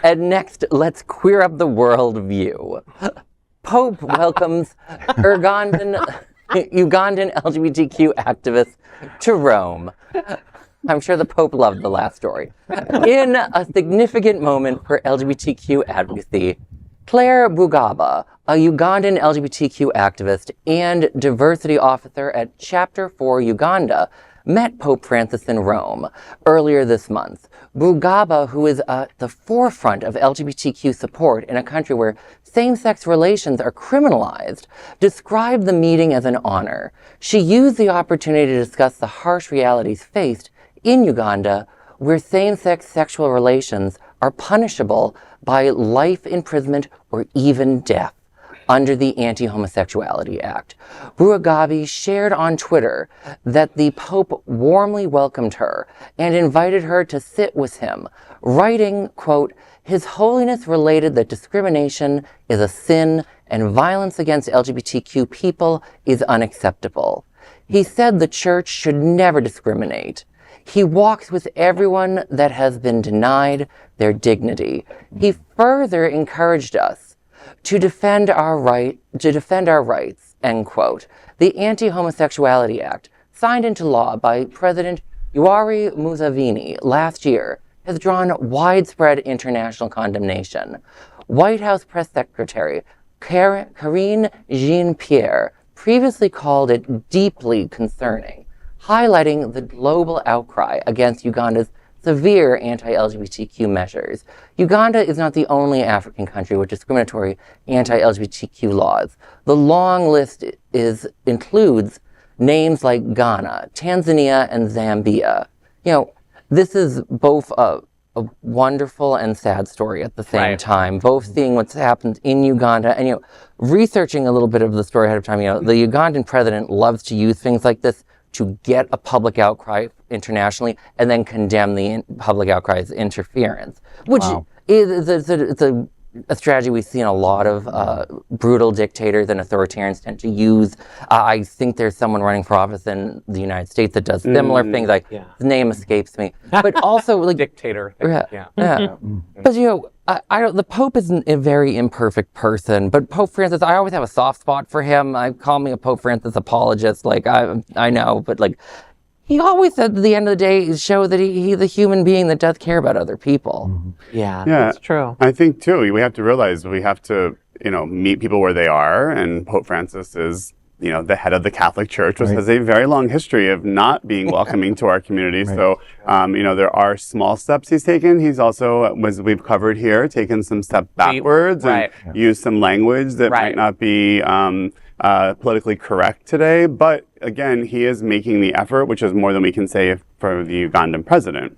And next, let's queer up the world view. Pope welcomes Ugandan LGBTQ activists to Rome. I'm sure the Pope loved the last story. In a significant moment for LGBTQ advocacy, Claire Bugaba, a Ugandan LGBTQ activist and diversity officer at Chapter 4 Uganda, met Pope Francis in Rome earlier this month. Bugaba, who is at the forefront of LGBTQ support in a country where same-sex relations are criminalized, described the meeting as an honor. She used the opportunity to discuss the harsh realities faced in Uganda, where same-sex sexual relations are punishable by life imprisonment or even death under the Anti-Homosexuality Act. Bugaba shared on Twitter that the Pope warmly welcomed her and invited her to sit with him, writing, quote, "His Holiness related that discrimination is a sin and violence against LGBTQ people is unacceptable. He said the Church should never discriminate. He walks with everyone that has been denied their dignity. He further encouraged us to defend our rights, end quote. The Anti-Homosexuality Act, signed into law by President Yoweri Museveni last year, has drawn widespread international condemnation. White House Press Secretary Karine Jean-Pierre previously called it deeply concerning, highlighting the global outcry against Uganda's severe anti-LGBTQ measures. Uganda is not the only African country with discriminatory anti-LGBTQ laws. The long list includes names like Ghana, Tanzania, and Zambia. You know, this is both a wonderful and sad story at the same time, both seeing what's happened in Uganda and, researching a little bit of the story ahead of time. The Ugandan president loves to use things like this to get a public outcry internationally and then condemn the public outcry as interference, which is a strategy we see in a lot of brutal dictators and authoritarians tend to use. I think there's someone running for office in the United States that does similar things. The name escapes me, but also like dictator. But the Pope is a very imperfect person. But Pope Francis, I always have a soft spot for him. I call me a Pope Francis apologist. I know, but he always said at the end of the day, show that he's a human being that does care about other people. Mm-hmm. Yeah, that's true. I think too, we have to realize we have to, meet people where they are, and Pope Francis is, the head of the Catholic Church, which has a very long history of not being welcoming to our community. So, there are small steps he's taken. He's also, as we've covered here, taken some steps backwards and used some language that might not be politically correct today. But again, he is making the effort, which is more than we can say for the Ugandan president.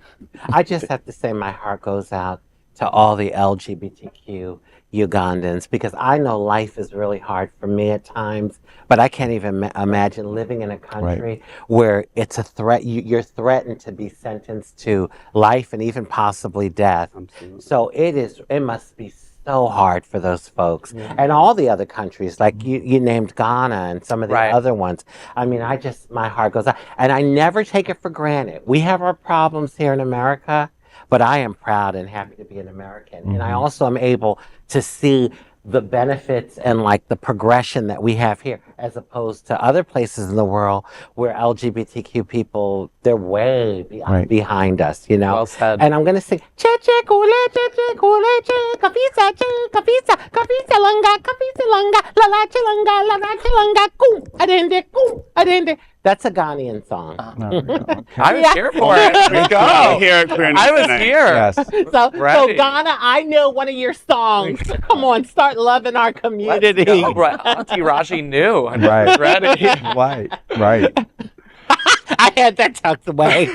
I just have to say my heart goes out to all the LGBTQ Ugandans, because I know life is really hard for me at times, but I can't even imagine living in a country where it's a threat. You're threatened to be sentenced to life and even possibly death. Absolutely. So it must be so hard for those folks. And all the other countries, like you named Ghana and some of the other ones. I mean, my heart goes out. And I never take it for granted. We have our problems here in America, but I am proud and happy to be an American. And I also am able to see the benefits and the progression that we have here, as opposed to other places in the world where LGBTQ people, they're way behind us, Well said. And I'm going to sing, che kule, kafisa, kafisa langa, la chilanga, ku, adende. That's a Ghanaian song. I was here for it. Here we go. I was here. Yes. So Ghana, I know one of your songs. Come on, start loving our community. Let's go. Auntie Raji knew. And Right. ready. Right. I had that tucked away.